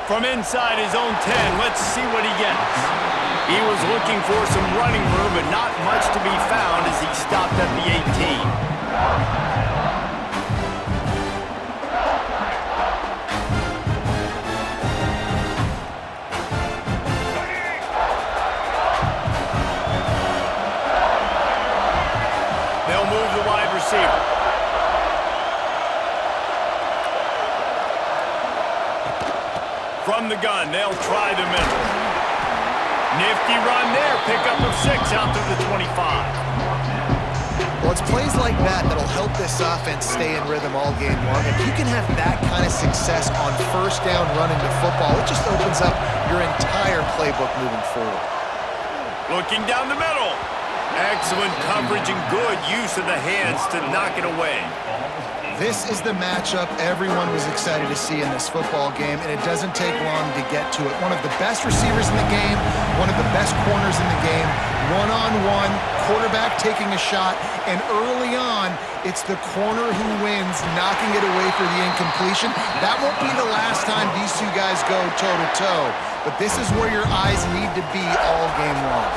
From inside his own 10, let's see what he gets. He was looking for some running room, but not much to be found as he stopped at the 18. From the gun, they'll try the middle. Nifty run there, pickup of 6 out to the 25. Well, it's plays like that that'll help this offense stay in rhythm all game long. If you can have that kind of success on first down running the football, it just opens up your entire playbook moving forward. Looking down the middle. Excellent coverage and good use of the hands to knock it away. This is the matchup everyone was excited to see in this football game, and it doesn't take long to get to it. One of the best receivers in the game, one of the best corners in the game, one-on-one, quarterback taking a shot, and early on, it's the corner who wins, knocking it away for the incompletion. That won't be the last time these two guys go toe-to-toe, but this is where your eyes need to be all game long.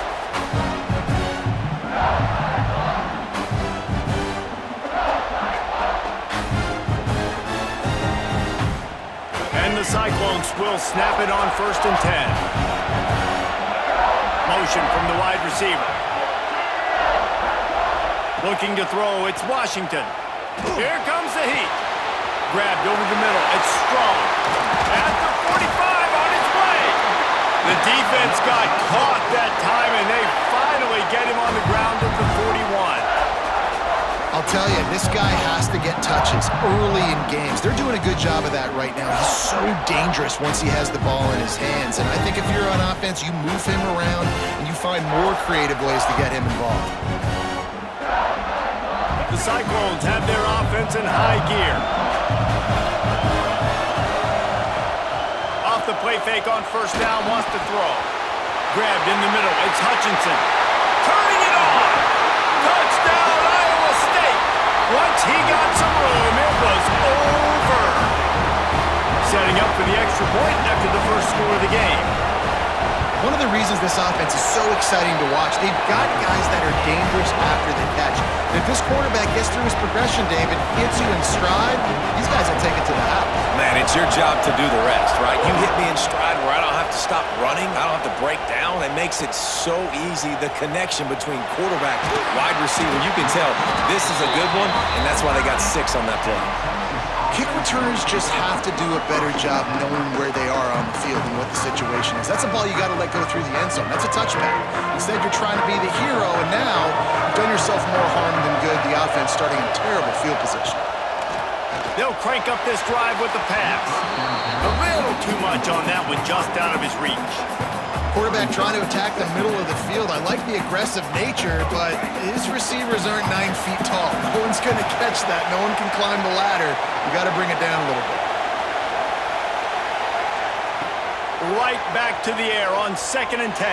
The Cyclones will snap it on 1st and 10. Motion from the wide receiver. Looking to throw, it's Washington. Here comes the heat. Grabbed over the middle, it's Strong. At the 45 on his way. The defense got caught that time, and they finally get him on the ground at the 41. I'll tell you, this guy has to get touches early in games. They're doing a good job of that right now. He's so dangerous once he has the ball in his hands. And I think if you're on offense, you move him around and you find more creative ways to get him involved. The Cyclones have their offense in high gear. Off the play fake on 1st down, wants to throw. Grabbed in the middle, it's Hutchinson. Turning it on! Touchdown! Once he got some room, it was over. Setting up for the extra point after the first score of the game. One of the reasons this offense is so exciting to watch, they've got guys that are dangerous after the catch. And if this quarterback gets through his progression, David, hits you in stride, these guys will take it to the house. Man, it's your job to do the rest, right? You hit me in stride where I don't have to stop running, I don't have to break down. It makes it so easy, the connection between quarterback, wide receiver. You can tell this is a good one, and that's why they got 6 on that play. Kick returners just have to do a better job knowing where they are on the field and what the situation is. That's a ball you got to let go through the end zone. That's a touchback. Instead, you're trying to be the hero, and now you've done yourself more harm than good. The offense starting in terrible field position. They'll crank up this drive with the pass. A little too much on that one, just out of his reach. Quarterback trying to attack the middle of the field. I like the aggressive nature, but his receivers aren't 9 feet tall. No one's going to catch that. No one can climb the ladder. You got to bring it down a little bit. Right back to the air on 2nd and 10.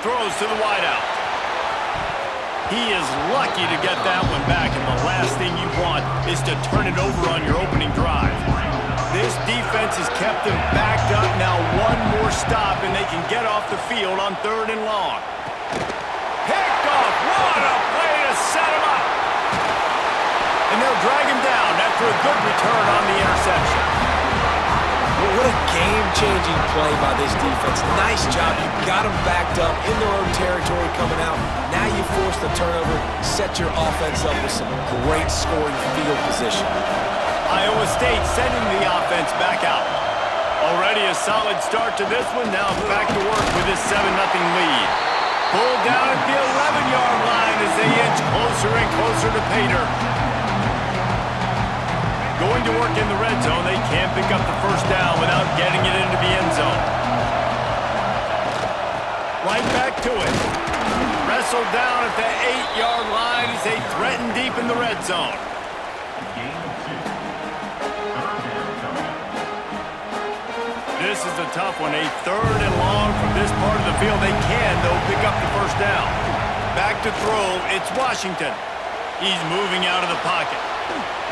Throws to the wideout. He is lucky to get that one back, and the last thing you want is to turn it over on your opening drive. This defense has kept them backed up. Now one more stop, and they can get off the field on 3rd and long. Picked off. What a play to set him up. And they'll drag him down after a good return on the interception. Well, what a game-changing play by this defense. Nice job. You got them backed up in their own territory coming out. Now you force the turnover, set your offense up with some great scoring field position. Iowa State sending the offense back out. Already a solid start to this one. Now back to work with this 7-0 lead. Pulled down at the 11-yard line as they inch closer and closer to pay dirt. Going to work in the red zone. They can't pick up the 1st down without getting it into the end zone. Right back to it. Wrestled down at the 8-yard line as they threaten deep in the red zone. This is a tough one. A 3rd and long from this part of the field. They can, though, pick up the 1st down. Back to throw. It's Washington. He's moving out of the pocket.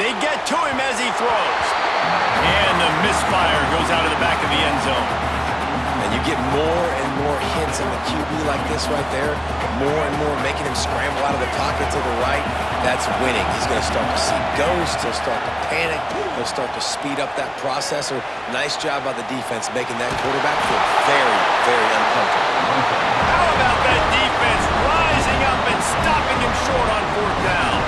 They get to him as he throws. And the misfire goes out of the back of the end zone. And you get more and more hits on the QB like this right there, more and more making him scramble out of the pocket to the right. That's winning. He's going to start to see ghosts. He'll start to panic. He'll start to speed up that processor. Nice job by the defense making that quarterback feel very, very uncomfortable. How about that defense rising up and stopping him short on fourth down?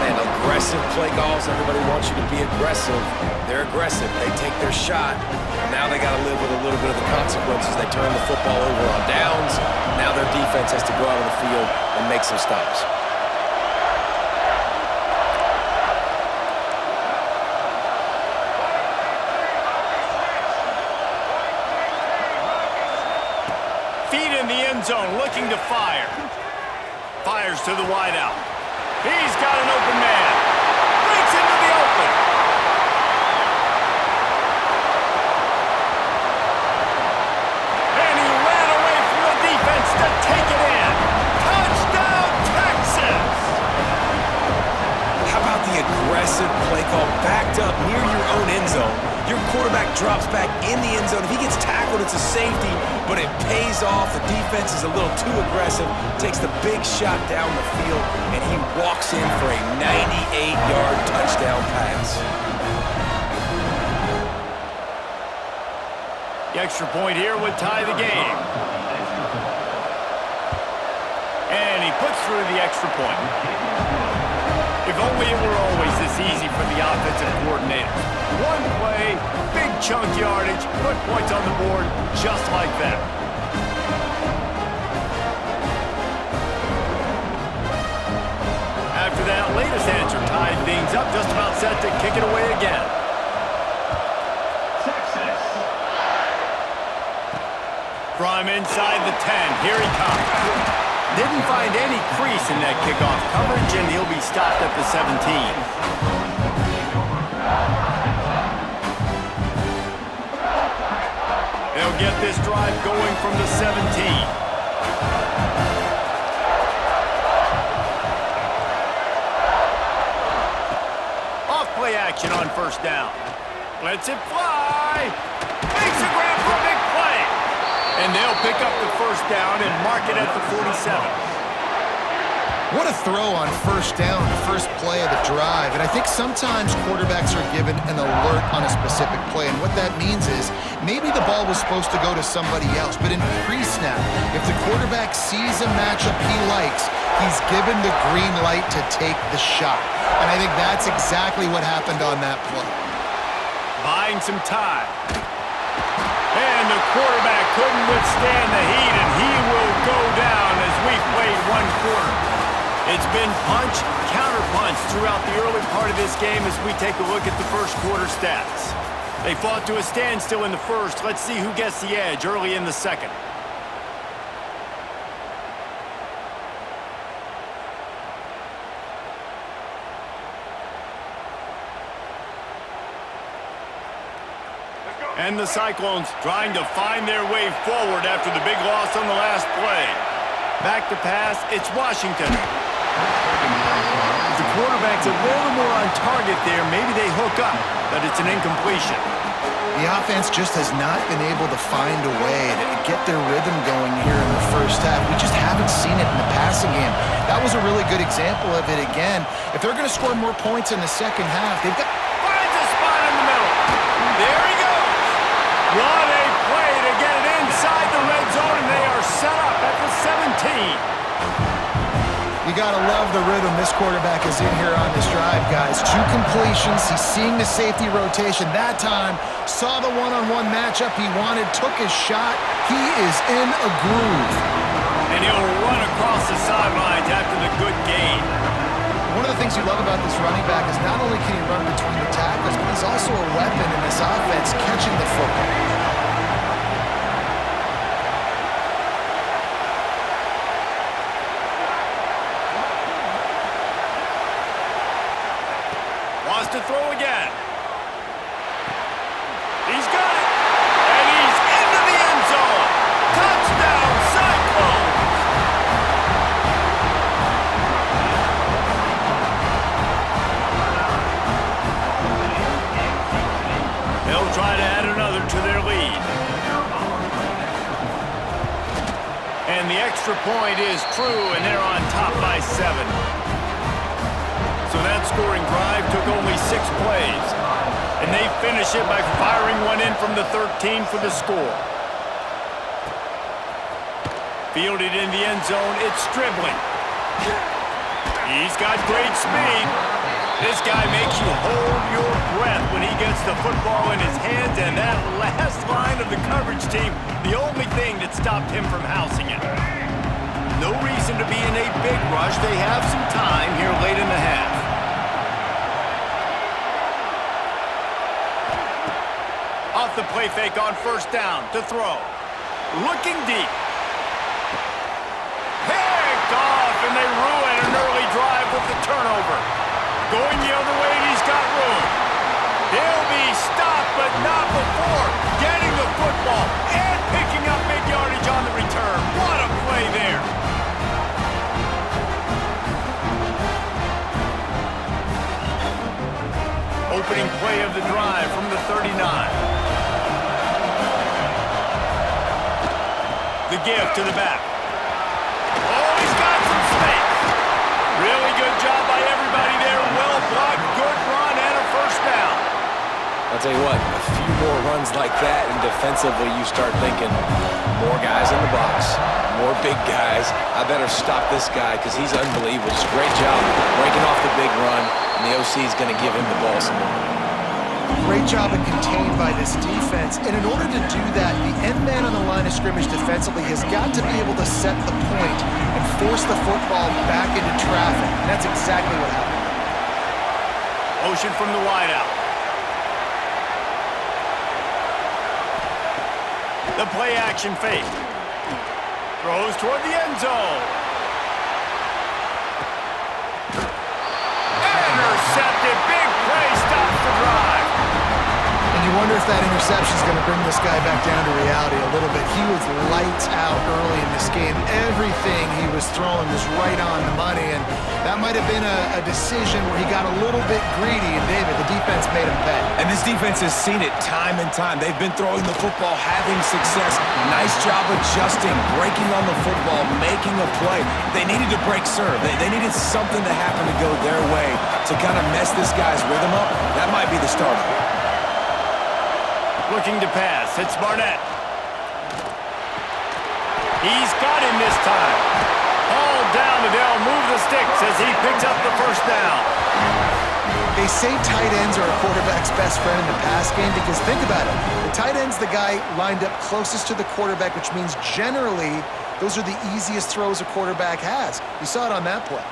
Man, aggressive play calls. Everybody wants you to be aggressive. They're aggressive. They take their shot. Now they got to live with a little bit of the consequences. They turn the football over on downs. Now their defense has to go out on the field and make some stops. Feet in the end zone, looking to fire. Fires to the wideout. He's got an open man. Breaks into the open. And he ran away from the defense to take it in. Touchdown, Texas! How about the aggressive play call backed up near your own end zone? Your quarterback drops back in the end zone. If he gets tackled, it's a safety, but it pays off. The defense is a little too aggressive, takes the big shot down the field, and he walks in for a 98-yard touchdown pass. The extra point here would tie the game. And he puts through the extra point. If only it were always this easy for the offensive coordinators. One play, big chunk yardage, put points on the board just like that. After that latest answer tied things up, just about set to kick it away again. From inside the 10, here he comes. Didn't find any crease in that kickoff coverage, and he'll be stopped at the 17. They'll get this drive going from the 17. Off play action on first down. Lets it fly. Makes a grab for a big play. And they'll pick up the first down and mark it at the 47. What a throw on first down, the first play of the drive. And I think sometimes quarterbacks are given an alert on a specific play. And what that means is maybe the ball was supposed to go to somebody else. But in pre-snap, if the quarterback sees a matchup he likes, he's given the green light to take the shot. And I think that's exactly what happened on that play. Buying some time. And the quarterback couldn't withstand the heat, and he will go down as we've played one quarter. It's been punch, counter-punch throughout the early part of this game as we take a look at the first quarter stats. They fought to a standstill in the first. Let's see who gets the edge early in the second. And the Cyclones trying to find their way forward after the big loss on the last play. Back to pass, it's Washington. If the quarterback's a little more on target there, maybe they hook up, but it's an incompletion. The offense just has not been able to find a way to get their rhythm going here in the first half. We just haven't seen it in the passing game. That was a really good example of it again. If they're going to score more points in the second half, they've got... Finds a spot in the middle. There he goes. What a play to get it inside the red zone, and they are set up at the 17. You got to love the rhythm this quarterback is in here on this drive, guys. 2 completions. He's seeing the safety rotation. That time, saw the one-on-one matchup he wanted, took his shot. He is in a groove. And he'll run across the sidelines after the good gain. One of the things you love about this running back is not only can he run between the tackles, but he's also a weapon in this offense catching the football. To throw again. He's got it. And he's into the end zone. Touchdown, Cyclones. the extra point is true, and they're on top by 7. So that scoring drive took only 6 plays. And they finish it by firing one in from the 13 for the score. Fielded in the end zone, it's Dribbling. He's got great speed. This guy makes you hold your breath when he gets the football in his hands, and that last line of the coverage team, the only thing that stopped him from housing it. No reason to be in a big rush. They have some time here late in the half. Off the play fake on first down to throw. Looking deep. Picked off, and they ruin an early drive with the turnover. Going the other way, and he's got room. He'll be stopped, but not before getting the football and picking up big yardage on the return. What a play there. Opening play of the drive from the 39. The give to the back. Oh, he's got some space. Really good job by everybody there. Well blocked, good run, and a first down. I'll tell you what, a few more runs like that, and defensively you start thinking, more guys in the box, more big guys. I better stop this guy because he's unbelievable. Just great job breaking off the big run, and the OC is going to give him the ball some more. Great job of contained by this defense. And in order to do that, the end man on the line of scrimmage defensively has got to be able to set the point and force the football back into traffic. And that's exactly what happened. Motion from the wideout. The play action fake. Throws toward the end zone. Intercepted. Big play. Stops the drive. And you wonder if that interception is going to bring this guy back down to reality a little bit. He was lights out early in this game. Everything he was throwing was right on the money, and that might have been a decision where he got a little bit greedy, and David, the defense made him pay. And this defense has seen it time and time. They've been throwing the football, having success. Nice job adjusting, breaking on the football, making a play. They needed to break serve. They needed something to happen to go their way to kind of mess this guy's rhythm up. That might be the start of it. Looking to pass. It's Barnett. He's got him this time. Ball down, and they'll move the sticks as he picks up the first down. They say tight ends are a quarterback's best friend in the pass game because think about it. The tight end's the guy lined up closest to the quarterback, which means generally those are the easiest throws a quarterback has. You saw it on that play.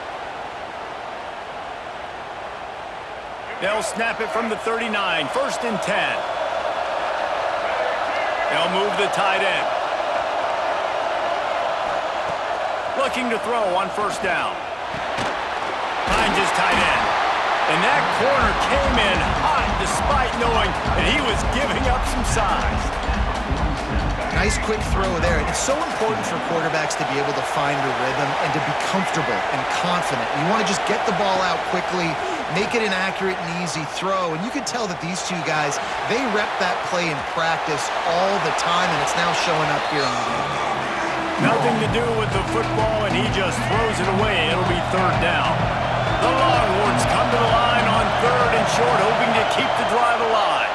They'll snap it from the 39. First and 10. They'll move the tight end. Looking to throw on first down. Finds his tight end. And that corner came in hot despite knowing that he was giving up some size. Nice quick throw there. And it's so important for quarterbacks to be able to find a rhythm and to be comfortable and confident. You want to just get the ball out quickly, make it an accurate and easy throw. And you can tell that these two guys, they rep that play in practice all the time, and it's now showing up here on the game. Nothing to do with the football, and he just throws it away. It'll be third down. The Longhorns come to the line on third and short, hoping to keep the drive alive.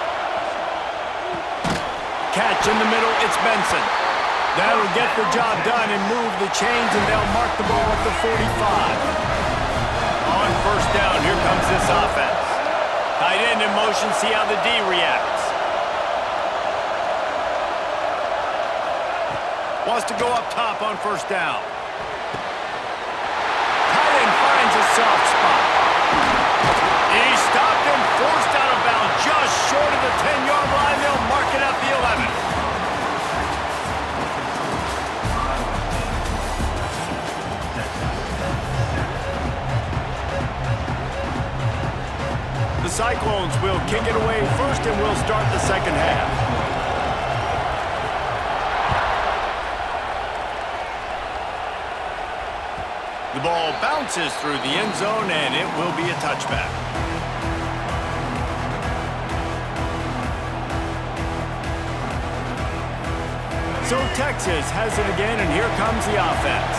Catch in the middle, it's Benson. That'll get the job done and move the chains, and they'll mark the ball at the 45. On first down, here comes this offense. Tight end in motion, see how the D reacts. Wants to go up top on first down. Tight end finds a soft spot. He stopped and forced out of bounds just short of the 10-yard line. They'll mark it at the 11. The Cyclones will kick it away first, and will start the second half. The ball bounces through the end zone, and it will be a touchback. So Texas has it again, and here comes the offense.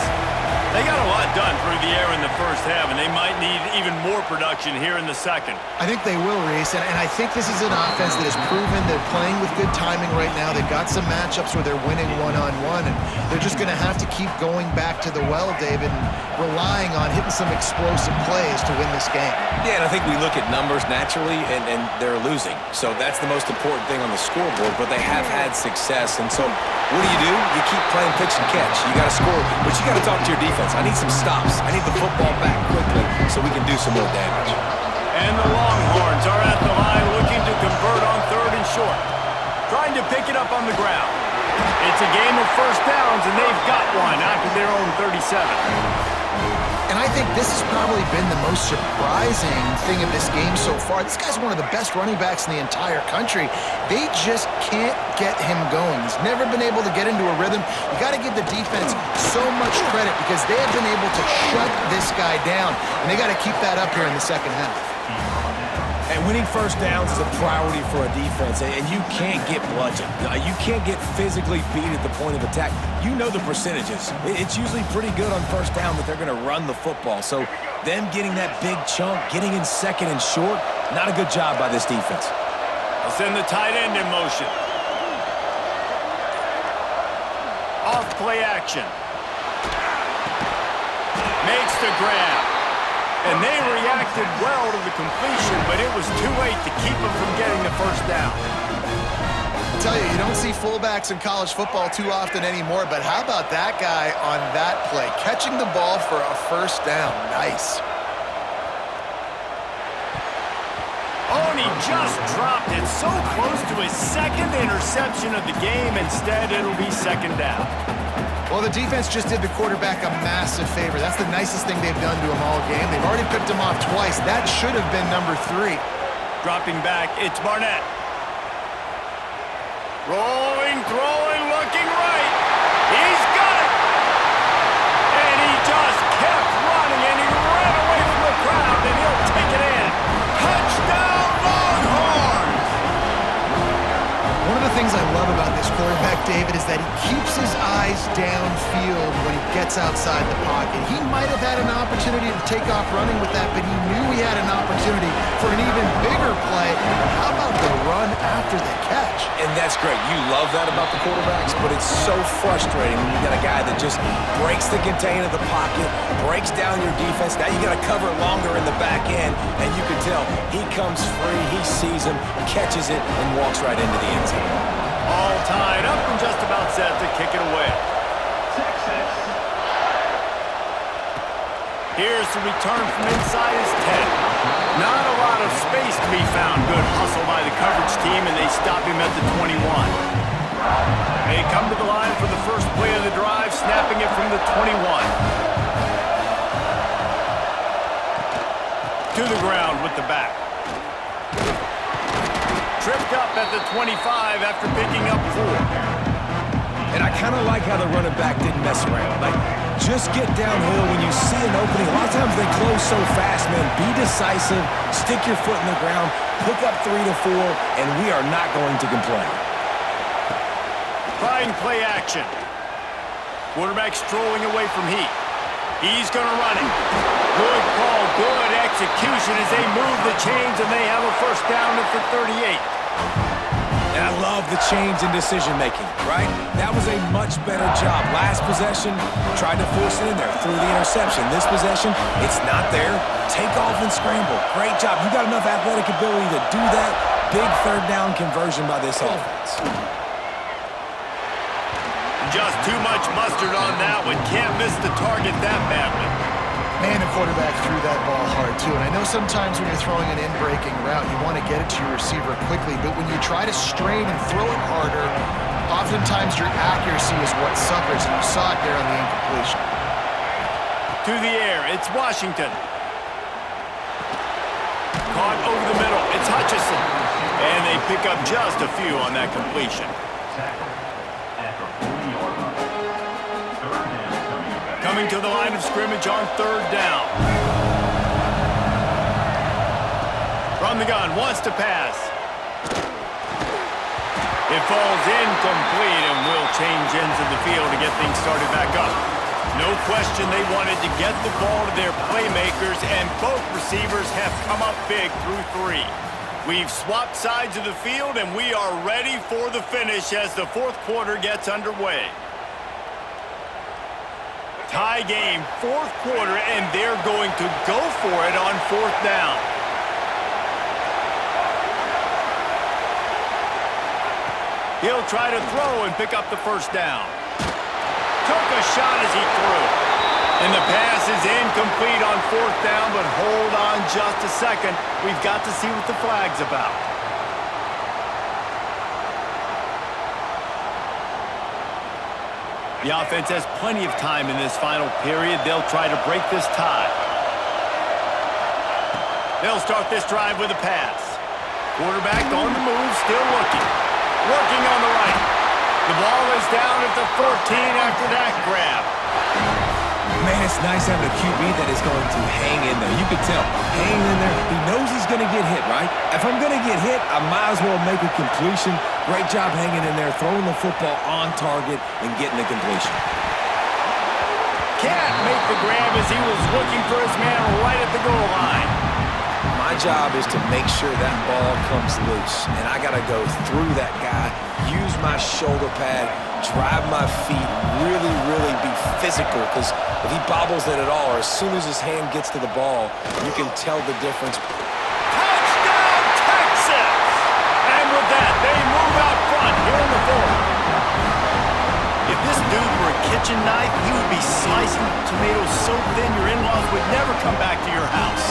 They got a lot done through the air in the first half, and they might need even more production here in the second. I think they will, Reese, and I think this is an offense that has proven they're playing with good timing right now. They've got some matchups where they're winning one-on-one, and they're just going to have to keep going back to the well, David, and relying on hitting some explosive plays to win this game. Yeah, and I think we look at numbers naturally, and they're losing. So that's the most important thing on the scoreboard, but they have had success. And so what do? You keep playing pitch and catch. You got to score, but you got to talk to your defense. I need some stops. I need the football back quickly so we can do some more damage. And the Longhorns are at the line looking to convert on 3rd and short. Trying to pick it up on the ground. It's a game of first downs, and they've got one after their own 37. And I think this has probably been the most surprising thing of this game so far. This guy's one of the best running backs in the entire country. They just can't get him going. He's never been able to get into a rhythm. You got to give the defense so much credit because they have been able to shut this guy down, and they got to keep that up here in the second half. And winning first downs is a priority for a defense, and you can't get bludgeoned. You can't get physically beat at the point of attack. You know the percentages. It's usually pretty good on first down that they're going to run the football. So them getting that big chunk, getting in 2nd and short, not a good job by this defense. They'll send the tight end in motion. Off play action. Makes the grab. And they reacted well to the completion, but it was too late to keep them from getting the first down. I tell you don't see fullbacks in college football too often anymore, but how about that guy on that play? Catching the ball for a first down. Nice. Oh, and he just dropped it so close to his 2nd interception of the game. Instead, it'll be 2nd down. Well, the defense just did the quarterback a massive favor. That's the nicest thing they've done to him all game. They've already picked him off twice. That should have been number 3. Dropping back, it's Barnett. Rolling, throwing, looking right. He's got it. And he just kept running, and he ran away from the crowd, and he'll take it in. Touchdown, Longhorns! One of the things I love about this quarterback, David, is that he keeps his eyes downfield when he gets outside the pocket. He might have had an opportunity to take off running with that, but he knew he had an opportunity for an even bigger play. How about the run after the catch? And that's great. You love that about the quarterbacks, but it's so frustrating when you got a guy that just breaks the contain of the pocket, breaks down your defense. Now you got to cover longer in the back end, and you can tell he comes free, he sees him, catches it, and walks right into the end zone. All tied up and just about set to kick it away. Here's the return from inside his 10. Not a lot of space to be found. Good hustle by the coverage team, and they stop him at the 21. They come to the line for the first play of the drive, snapping it from the 21. To the ground with the back. Tripped up at the 25 after picking up 4. And I kind of like how the running back didn't mess around. Like, just get downhill when you see an opening. A lot of times they close so fast, man. Be decisive, stick your foot in the ground, pick up 3 to 4, and we are not going to complain. Trying play action. Quarterback strolling away from Heat. He's going to run it. Good call, good execution as they move the chains, and they have a first down at the 38. And I love the change in decision-making, right? That was a much better job. Last possession, tried to force it in there, threw the interception. This possession, it's not there. Take off and scramble. Great job. You got enough athletic ability to do that. Big third down conversion by this offense. Just too much mustard on that one. Can't miss the target that badly. Man, the quarterback threw that ball hard, too. And I know sometimes when you're throwing an in-breaking route, you want to get it to your receiver quickly. But when you try to strain and throw it harder, oftentimes your accuracy is what suffers. And you saw it there on the incompletion. To the air, it's Washington. Caught over the middle, it's Hutchinson. And they pick up just a few on that completion. Coming to the line of scrimmage on third down. From the gun, wants to pass. It falls incomplete, and we'll change ends of the field to get things started back up. No question they wanted to get the ball to their playmakers, and both receivers have come up big through 3. We've swapped sides of the field, and we are ready for the finish as the fourth quarter gets underway. Tie game, fourth quarter, and they're going to go for it on fourth down. He'll try to throw and pick up the first down. Took a shot as he threw. And the pass is incomplete on fourth down, but hold on just a second. We've got to see what the flag's about. The offense has plenty of time in this final period. They'll try to break this tie. They'll start this drive with a pass. Quarterback on the move, still looking. Working on the right. The ball is down at the 14 after that grab. Man, it's nice having a QB that is going to hang in there. You can tell, hanging in there. He knows he's going to get hit, right? If I'm going to get hit, I might as well make a completion. Great job hanging in there, throwing the football on target and getting the completion. Can't make the grab as he was looking for his man right at the goal line. My job is to make sure that ball comes loose, and I got to go through that guy, use my shoulder pad, drive my feet, really be physical, because if he bobbles it at all, or as soon as his hand gets to the ball, you can tell the difference. Touchdown, Texas! And with that, they move out front here in the fourth. If this dude were a kitchen knife, he would be slicing tomatoes so thin your in-laws would never come back to your house.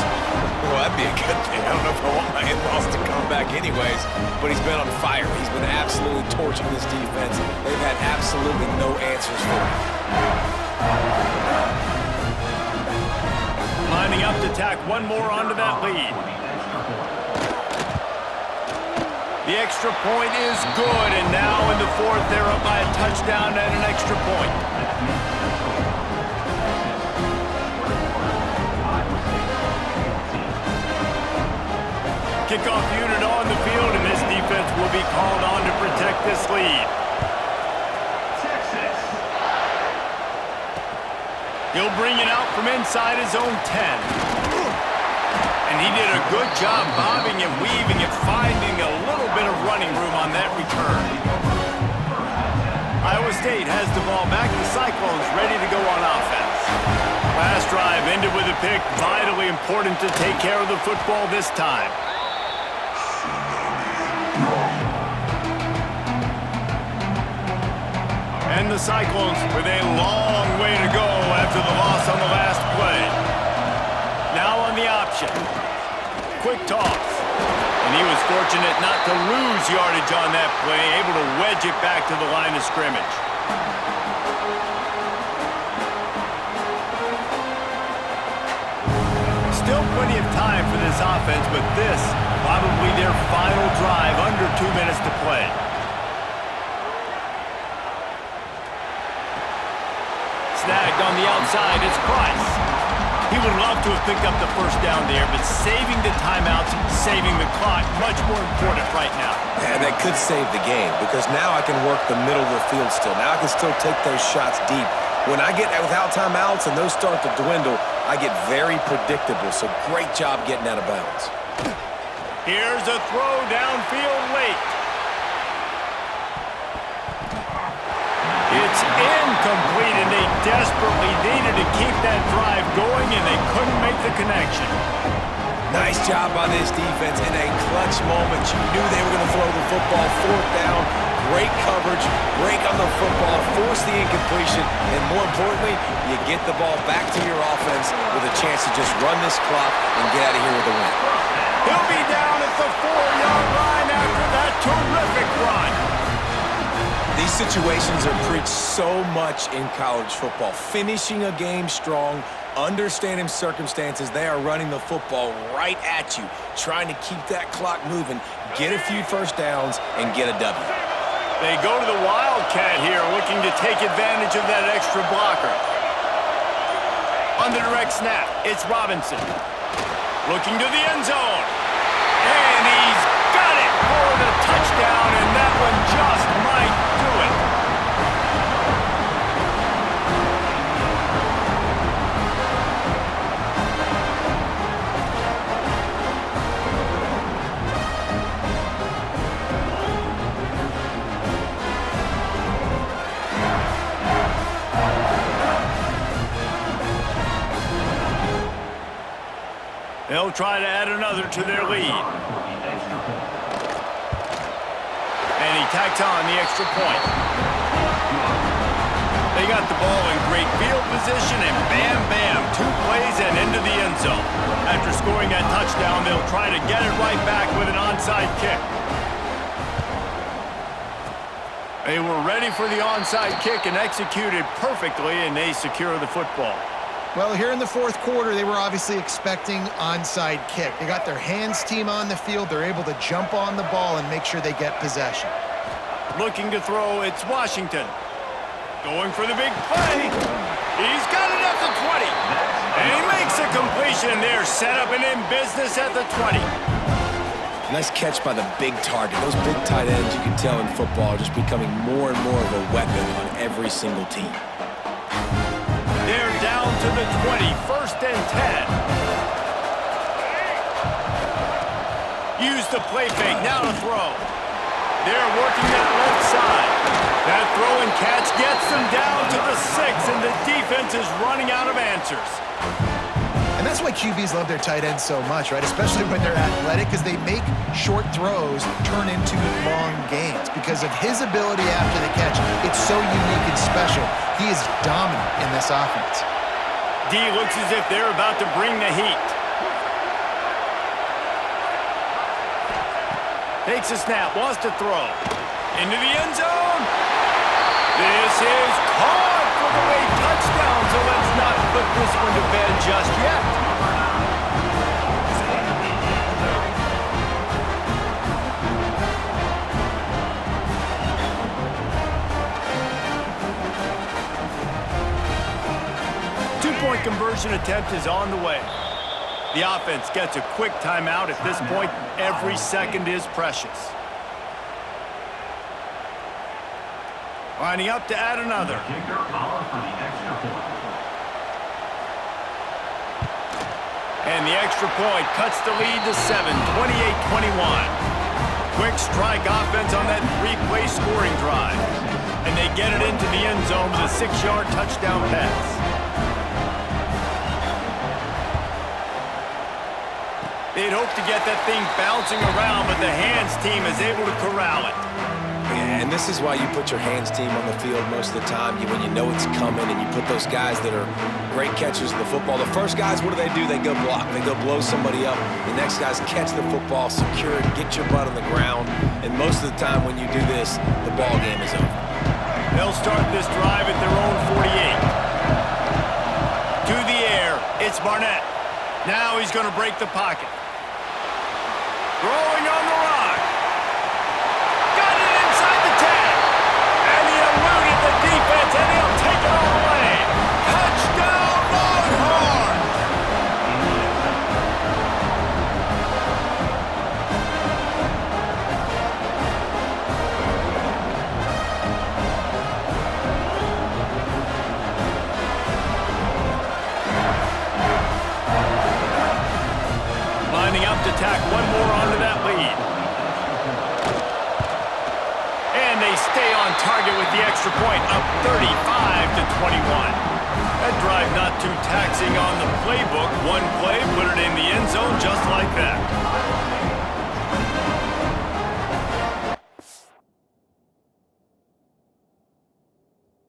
Well, that'd be a good thing. I don't know if I want my in-laws to come back anyways, but he's been on fire. He's been absolutely torching this defense. They've had absolutely no answers for him. Lining up to tack one more onto that lead. The extra point is good, and now in the fourth, they're up by a touchdown and an extra point. Kickoff unit on the field, and this defense will be called on to protect this lead. He'll bring it out from inside his own 10. And he did a good job bobbing and weaving and finding a little bit of running room on that return. Iowa State has the ball back. The Cyclones ready to go on offense. Last drive ended with a pick. Vitally important to take care of the football this time. And the Cyclones with a long way to go after the loss on the last play. Now on the option. Quick toss. And he was fortunate not to lose yardage on that play, able to wedge it back to the line of scrimmage. Still plenty of time for this offense, but this probably their final drive, under 2 minutes to play. Snagged on the outside, it's Price. He would love to have picked up the first down there, but saving the timeouts, saving the clock, much more important right now. And that could save the game, because now I can work the middle of the field still. Now I can still take those shots deep. When I get without timeouts and those start to dwindle, I get very predictable, so great job getting out of bounds. Here's a throw downfield late. It's incomplete, and they desperately needed to keep that drive going, and they couldn't make the connection. Nice job by this defense in a clutch moment. You knew they were going to throw the football. Fourth down, great coverage, break on the football, force the incompletion, and more importantly, you get the ball back to your offense with a chance to just run this clock and get out of here with a win. He'll be down at the 4-yard line after that terrific run. These situations are preached so much in college football. Finishing a game strong, understanding circumstances. They are running the football right at you, trying to keep that clock moving, get a few first downs, and get a W. They go to the Wildcat here, looking to take advantage of that extra blocker. On the direct snap, it's Robinson. Looking to the end zone. And he's got it for the touchdown, and that one just They'll try to add another to their lead. And he tacks on the extra point. They got the ball in great field position, and bam, bam, 2 plays and into the end zone. After scoring that touchdown, they'll try to get it right back with an onside kick. They were ready for the onside kick and executed perfectly, and they secure the football. Well, here in the fourth quarter, they were obviously expecting onside kick. They got their hands team on the field. They're able to jump on the ball and make sure they get possession. Looking to throw, it's Washington. Going for the big play. He's got it at the 20. And he makes a completion there, set up and in business at the 20. Nice catch by the big target. Those big tight ends, you can tell in football, are just becoming more and more of a weapon on every single team. They're down to the 20, 1st and 10. Use the play fake, now to throw. They're working that left side. That throw and catch gets them down to the 6, and the defense is running out of answers. And that's why QBs love their tight ends so much, right? Especially when they're athletic, because they make short throws turn into long gains. Because of his ability after the catch, it's so unique and special. He is dominant in this offense. D looks as if they're about to bring the heat. Takes a snap, wants to throw. Into the end zone. This is caught for the late touchdown, so let's not put this one to bed just yet. Two-point conversion attempt is on the way. The offense gets a quick timeout. At this point, every second is precious. Lining up to add another. And the extra point cuts the lead to 7, 28-21. Quick strike offense on that 3-play scoring drive. And they get it into the end zone with a 6-yard touchdown pass. They'd hope to get that thing bouncing around, but the hands team is able to corral it. Yeah, and this is why you put your hands team on the field most of the time. When you know it's coming, and you put those guys that are great catchers of the football. The first guys, what do? They go block. They go blow somebody up. The next guys catch the football, secure it, get your butt on the ground. And most of the time when you do this, the ball game is over. They'll start this drive at their own 48. To the air, it's Barnett. Now he's going to break the pocket. Throwing on the run. Got it inside the 10. And he eluded the defense, and he'll take it all away. Touchdown, Longhorns! Lining up to tack one more onto that lead. And they stay on target with the extra point, up 35-21. That drive not too taxing on the playbook. One play, put it in the end zone just like that.